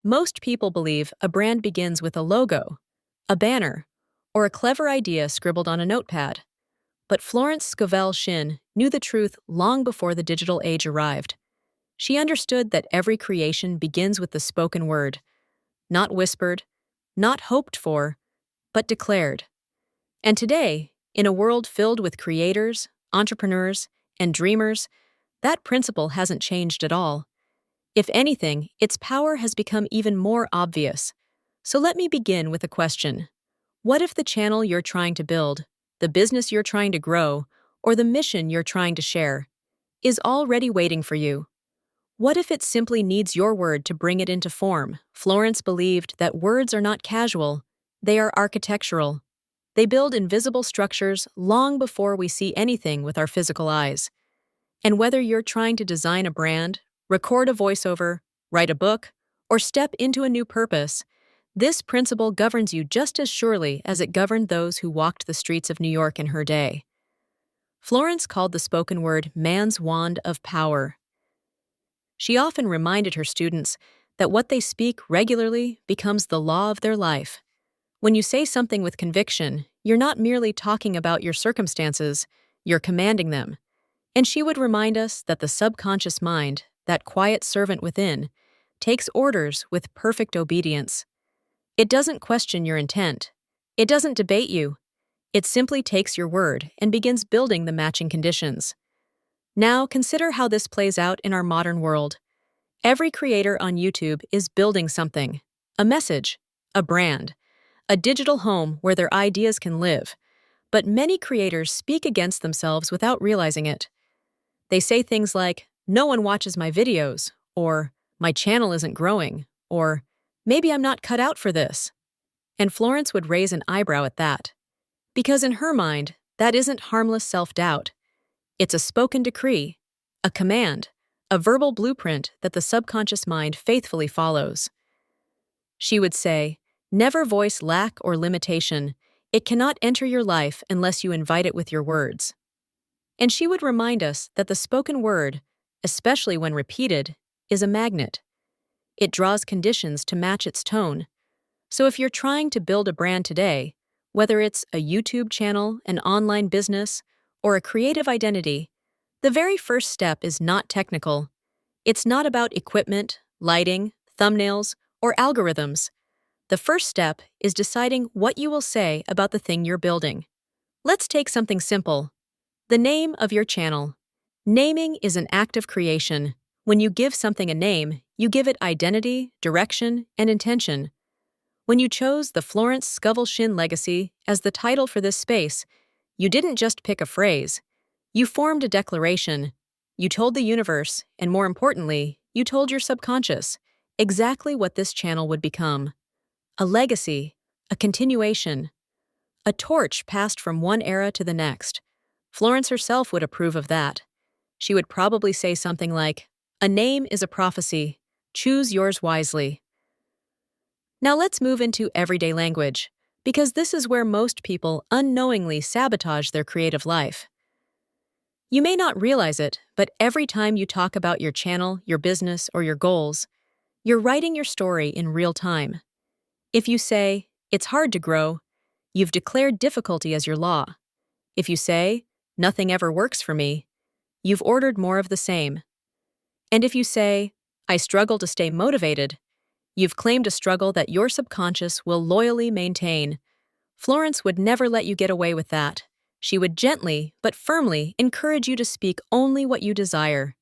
Most people believe a brand begins with a logo, a banner, or a clever idea scribbled on a notepad. But Florence Scovel Shinn knew the truth long before the digital age arrived. She understood that every creation begins with the spoken word, not whispered, not hoped for, but declared. And today, in a world filled with creators, entrepreneurs, and dreamers, that principle hasn't changed at all. If anything, its power has become even more obvious. So let me begin with a question. What if the channel you're trying to build, the business you're trying to grow, or the mission you're trying to share, is already waiting for you? What if it simply needs your word to bring it into form? Florence believed that words are not casual, they are architectural. They build invisible structures long before we see anything with our physical eyes. And whether you're trying to design a brand, record a voiceover, write a book, or step into a new purpose, this principle governs you just as surely as it governed those who walked the streets of New York in her day. Florence called the spoken word man's wand of power. She often reminded her students that what they speak regularly becomes the law of their life. When you say something with conviction, you're not merely talking about your circumstances, you're commanding them. And she would remind us that the subconscious mind, that quiet servant within, takes orders with perfect obedience. It doesn't question your intent. It doesn't debate you. It simply takes your word and begins building the matching conditions. Now consider how this plays out in our modern world. Every creator on YouTube is building something, a message, a brand, a digital home where their ideas can live. But many creators speak against themselves without realizing it. They say things like, "No one watches my videos," or "My channel isn't growing," or "Maybe I'm not cut out for this." And Florence would raise an eyebrow at that. Because in her mind, that isn't harmless self-doubt. It's a spoken decree, a command, a verbal blueprint that the subconscious mind faithfully follows. She would say, "Never voice lack or limitation. It cannot enter your life unless you invite it with your words." And she would remind us that the spoken word, especially when repeated, is a magnet. It draws conditions to match its tone. So if you're trying to build a brand today, whether it's a YouTube channel, an online business, or a creative identity, the very first step is not technical. It's not about equipment, lighting, thumbnails, or algorithms. The first step is deciding what you will say about the thing you're building. Let's take something simple. The name of your channel. Naming is an act of creation. When you give something a name, you give it identity, direction, and intention. When you chose the Florence Scovel Shinn Legacy as the title for this space, you didn't just pick a phrase. You formed a declaration. You told the universe, and more importantly, you told your subconscious, exactly what this channel would become. A legacy, a continuation, a torch passed from one era to the next. Florence herself would approve of that. She would probably say something like, "A name is a prophecy. Choose yours wisely." Now let's move into everyday language, because this is where most people unknowingly sabotage their creative life. You may not realize it, but every time you talk about your channel, your business, or your goals, you're writing your story in real time. If you say, "It's hard to grow," you've declared difficulty as your law. If you say, "Nothing ever works for me," you've ordered more of the same. And if you say, "I struggle to stay motivated," you've claimed a struggle that your subconscious will loyally maintain. Florence would never let you get away with that. She would gently but firmly encourage you to speak only what you desire.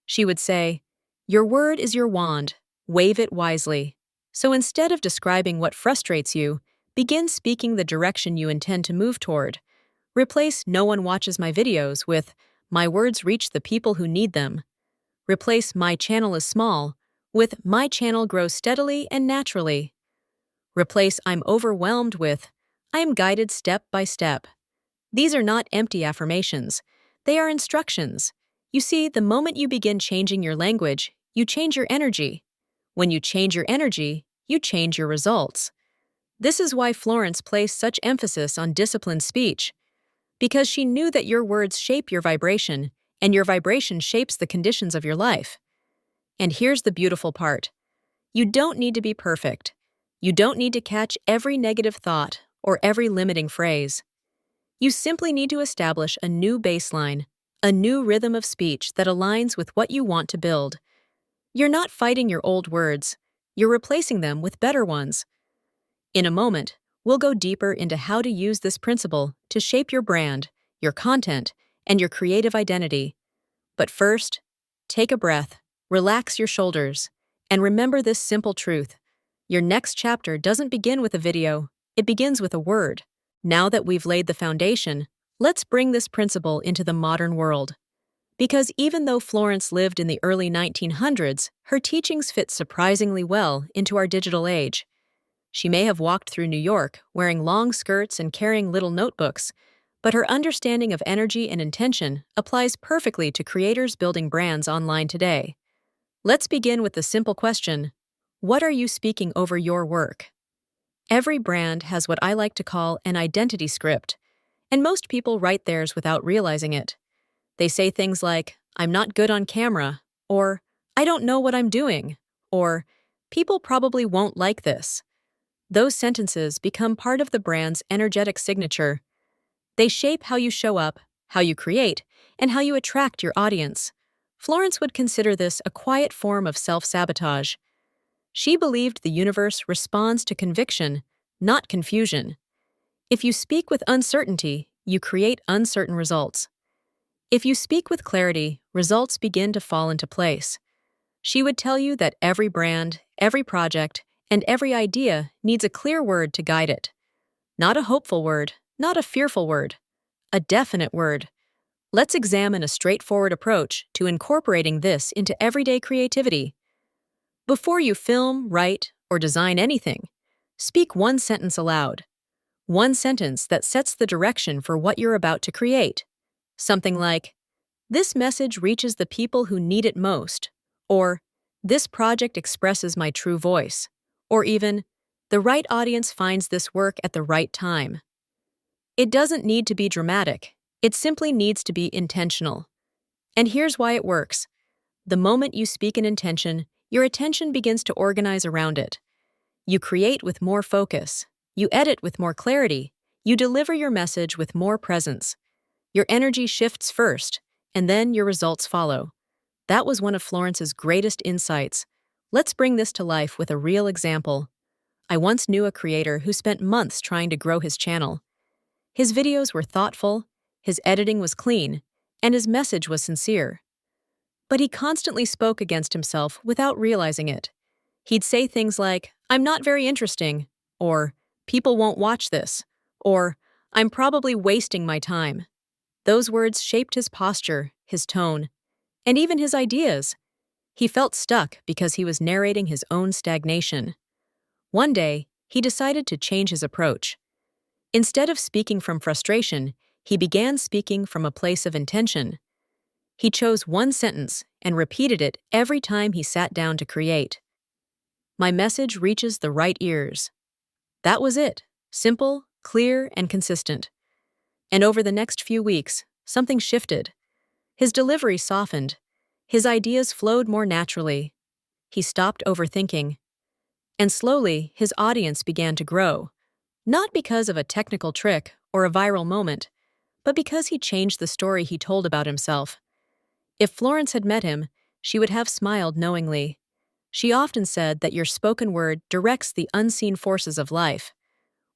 She would say, "Your word is your wand. Wave it wisely." So instead of describing what frustrates you, begin speaking the direction you intend to move toward. Replace "No one watches my videos" with "My words reach the people who need them." Replace "My channel is small" with "My channel grows steadily and naturally." Replace "I'm overwhelmed" with "I am guided step by step." These are not empty affirmations. They are instructions. You see, the moment you begin changing your language, you change your energy. When you change your energy, you change your results. This is why Florence placed such emphasis on disciplined speech, because she knew that your words shape your vibration, and your vibration shapes the conditions of your life. And here's the beautiful part. You don't need to be perfect. You don't need to catch every negative thought or every limiting phrase. You simply need to establish a new baseline, a new rhythm of speech that aligns with what you want to build. You're not fighting your old words, you're replacing them with better ones. In a moment, we'll go deeper into how to use this principle to shape your brand, your content, and your creative identity. But first, take a breath, relax your shoulders, and remember this simple truth. Your next chapter doesn't begin with a video, it begins with a word. Now that we've laid the foundation, let's bring this principle into the modern world. Because even though Florence lived in the early 1900s, her teachings fit surprisingly well into our digital age. She may have walked through New York wearing long skirts and carrying little notebooks, but her understanding of energy and intention applies perfectly to creators building brands online today. Let's begin with the simple question: what are you speaking over your work? Every brand has what I like to call an identity script, and most people write theirs without realizing it. They say things like, "I'm not good on camera," or "I don't know what I'm doing," or "People probably won't like this." Those sentences become part of the brand's energetic signature. They shape how you show up, how you create, and how you attract your audience. Florence would consider this a quiet form of self-sabotage. She believed the universe responds to conviction, not confusion. If you speak with uncertainty, you create uncertain results. If you speak with clarity, results begin to fall into place. She would tell you that every brand, every project, and every idea needs a clear word to guide it. Not a hopeful word, not a fearful word, a definite word. Let's examine a straightforward approach to incorporating this into everyday creativity. Before you film, write, or design anything, speak one sentence aloud. One sentence that sets the direction for what you're about to create. Something like, "This message reaches the people who need it most," or "This project expresses my true voice," or even, "The right audience finds this work at the right time." It doesn't need to be dramatic, it simply needs to be intentional. And here's why it works. The moment you speak an intention, your attention begins to organize around it. You create with more focus, you edit with more clarity, you deliver your message with more presence. Your energy shifts first, and then your results follow. That was one of Florence's greatest insights. Let's bring this to life with a real example. I once knew a creator who spent months trying to grow his channel. His videos were thoughtful, his editing was clean, and his message was sincere. But he constantly spoke against himself without realizing it. He'd say things like, "I'm not very interesting," or "People won't watch this," or "I'm probably wasting my time." Those words shaped his posture, his tone, and even his ideas. He felt stuck because he was narrating his own stagnation. One day, he decided to change his approach. Instead of speaking from frustration, he began speaking from a place of intention. He chose one sentence and repeated it every time he sat down to create. "My message reaches the right ears." That was it. Simple, clear, and consistent. And over the next few weeks, something shifted. His delivery softened. His ideas flowed more naturally. He stopped overthinking. And slowly, his audience began to grow. Not because of a technical trick or a viral moment, but because he changed the story he told about himself. If Florence had met him, she would have smiled knowingly. She often said that your spoken word directs the unseen forces of life.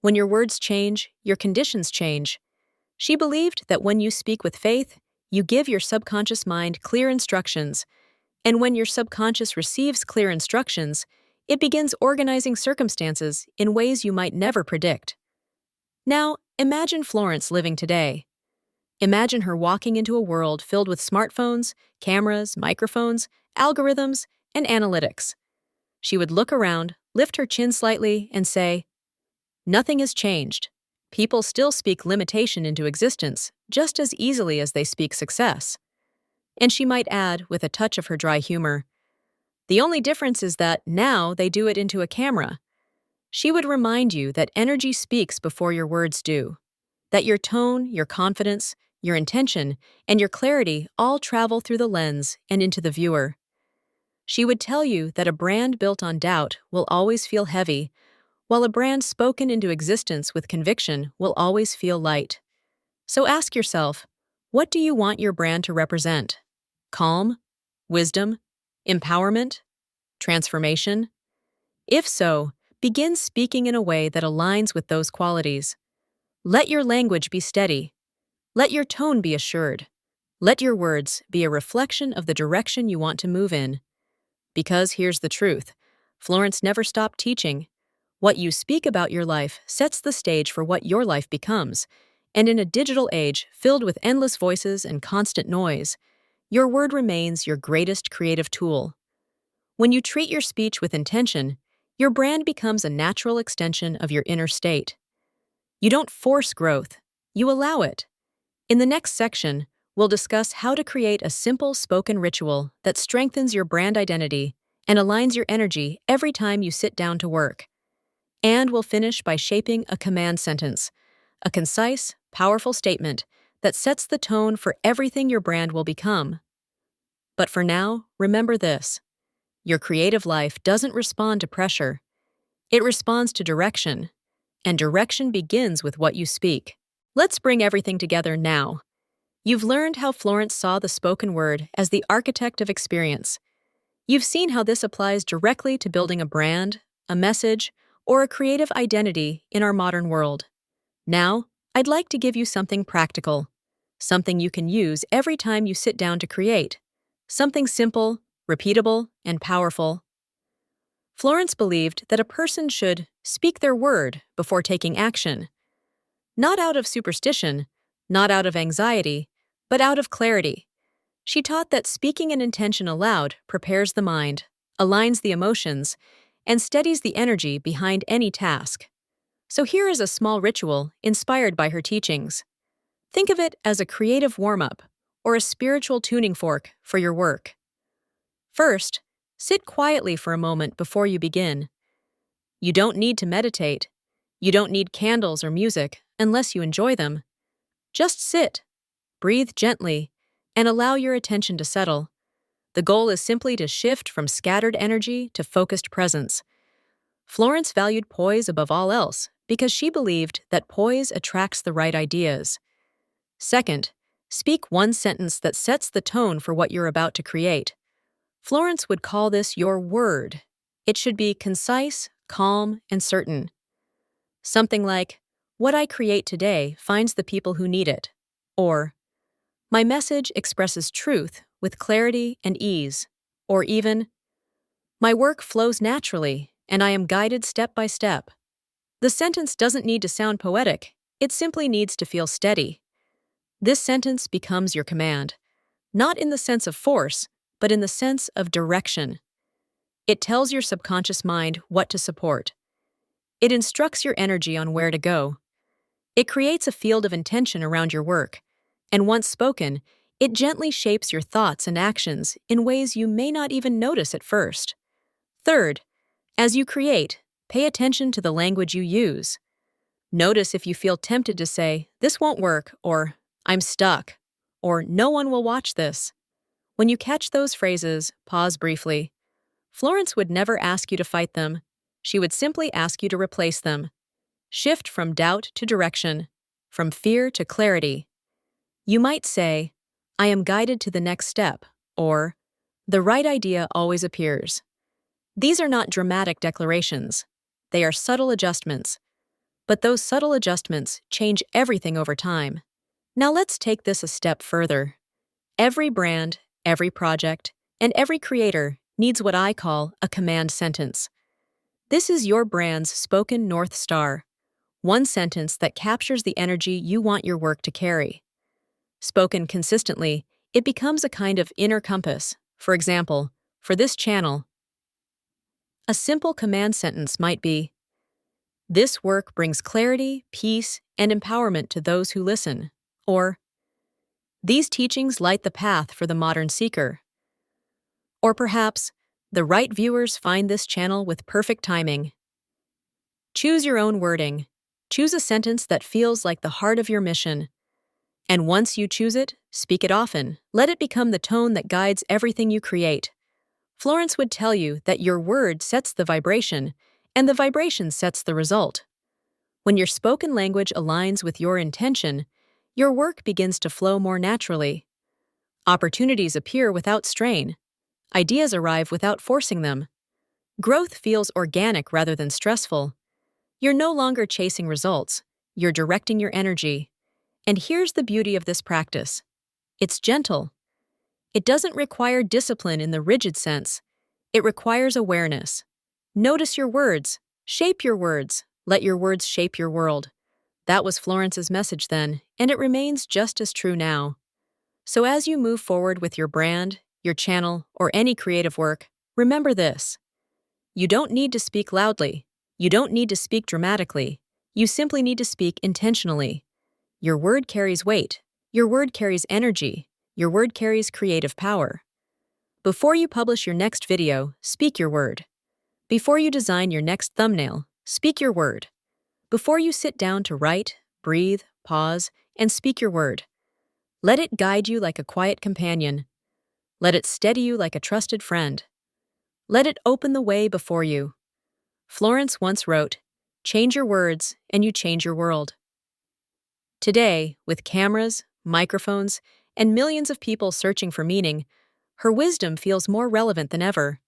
When your words change, your conditions change. She believed that when you speak with faith, you give your subconscious mind clear instructions, and when your subconscious receives clear instructions, it begins organizing circumstances in ways you might never predict. Now, imagine Florence living today. Imagine her walking into a world filled with smartphones, cameras, microphones, algorithms, and analytics. She would look around, lift her chin slightly, and say, "Nothing has changed. People still speak limitation into existence just as easily as they speak success." And she might add, with a touch of her dry humor, "The only difference is that now they do it into a camera." She would remind you that energy speaks before your words do, that your tone, your confidence, your intention, and your clarity all travel through the lens and into the viewer. She would tell you that a brand built on doubt will always feel heavy, while a brand spoken into existence with conviction will always feel light. So ask yourself, what do you want your brand to represent? Calm? Wisdom? Empowerment? Transformation? If so, begin speaking in a way that aligns with those qualities. Let your language be steady. Let your tone be assured. Let your words be a reflection of the direction you want to move in. Because here's the truth, Florence never stopped teaching. What you speak about your life sets the stage for what your life becomes. And in a digital age filled with endless voices and constant noise, your word remains your greatest creative tool. When you treat your speech with intention, your brand becomes a natural extension of your inner state. You don't force growth, you allow it. In the next section, we'll discuss how to create a simple spoken ritual that strengthens your brand identity and aligns your energy every time you sit down to work. And we'll finish by shaping a command sentence, a concise, powerful statement that sets the tone for everything your brand will become. But for now, remember this. Your creative life doesn't respond to pressure. It responds to direction, and direction begins with what you speak. Let's bring everything together now. You've learned how Florence saw the spoken word as the architect of experience. You've seen how this applies directly to building a brand, a message, or a creative identity in our modern world. Now, I'd like to give you something practical, something you can use every time you sit down to create, something simple, repeatable, and powerful. Florence believed that a person should speak their word before taking action, not out of superstition, not out of anxiety, but out of clarity. She taught that speaking an intention aloud prepares the mind, aligns the emotions, and steadies the energy behind any task. So here is a small ritual inspired by her teachings. Think of it as a creative warm-up or a spiritual tuning fork for your work. First, sit quietly for a moment before you begin. You don't need to meditate. You don't need candles or music unless you enjoy them. Just sit, breathe gently, and allow your attention to settle. The goal is simply to shift from scattered energy to focused presence. Florence valued poise above all else because she believed that poise attracts the right ideas. Second, speak one sentence that sets the tone for what you're about to create. Florence would call this your word. It should be concise, calm, and certain. Something like, "What I create today finds the people who need it," or "My message expresses truth with clarity and ease," or even, "My work flows naturally, and I am guided step by step." The sentence doesn't need to sound poetic, it simply needs to feel steady. This sentence becomes your command, not in the sense of force, but in the sense of direction. It tells your subconscious mind what to support. It instructs your energy on where to go. It creates a field of intention around your work, and once spoken, it gently shapes your thoughts and actions in ways you may not even notice at first. Third, as you create, pay attention to the language you use. Notice if you feel tempted to say, "This won't work," or "I'm stuck," or "No one will watch this." When you catch those phrases, pause briefly. Florence would never ask you to fight them. She would simply ask you to replace them. Shift from doubt to direction, from fear to clarity. You might say, "I am guided to the next step," or "The right idea always appears." These are not dramatic declarations. They are subtle adjustments. But those subtle adjustments change everything over time. Now let's take this a step further. Every brand, every project, and every creator needs what I call a command sentence. This is your brand's spoken North Star, one sentence that captures the energy you want your work to carry. Spoken consistently, it becomes a kind of inner compass. For example, for this channel, a simple command sentence might be, "This work brings clarity, peace, and empowerment to those who listen," or "These teachings light the path for the modern seeker." Or perhaps, "The right viewers find this channel with perfect timing." Choose your own wording. Choose a sentence that feels like the heart of your mission. And once you choose it, speak it often. Let it become the tone that guides everything you create. Florence would tell you that your word sets the vibration, and the vibration sets the result. When your spoken language aligns with your intention, your work begins to flow more naturally. Opportunities appear without strain. Ideas arrive without forcing them. Growth feels organic rather than stressful. You're no longer chasing results, you're directing your energy. And here's the beauty of this practice. It's gentle. It doesn't require discipline in the rigid sense. It requires awareness. Notice your words. Shape your words. Let your words shape your world. That was Florence's message then, and it remains just as true now. So as you move forward with your brand, your channel, or any creative work, remember this. You don't need to speak loudly. You don't need to speak dramatically. You simply need to speak intentionally. Your word carries weight. Your word carries energy. Your word carries creative power. Before you publish your next video, speak your word. Before you design your next thumbnail, speak your word. Before you sit down to write, breathe, pause, and speak your word. Let it guide you like a quiet companion. Let it steady you like a trusted friend. Let it open the way before you. Florence once wrote, "Change your words, and you change your world." Today, with cameras, microphones, and millions of people searching for meaning, her wisdom feels more relevant than ever.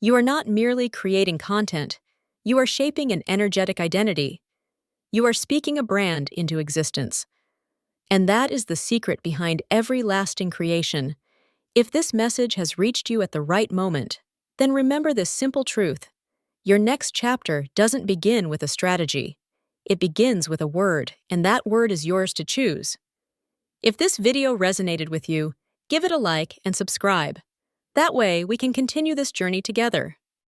You are not merely creating content, you are shaping an energetic identity. You are speaking a brand into existence. And that is the secret behind every lasting creation. If this message has reached you at the right moment, then remember this simple truth. Your next chapter doesn't begin with a strategy. It begins with a word, and that word is yours to choose. If this video resonated with you, give it a like and subscribe. That way, we can continue this journey together.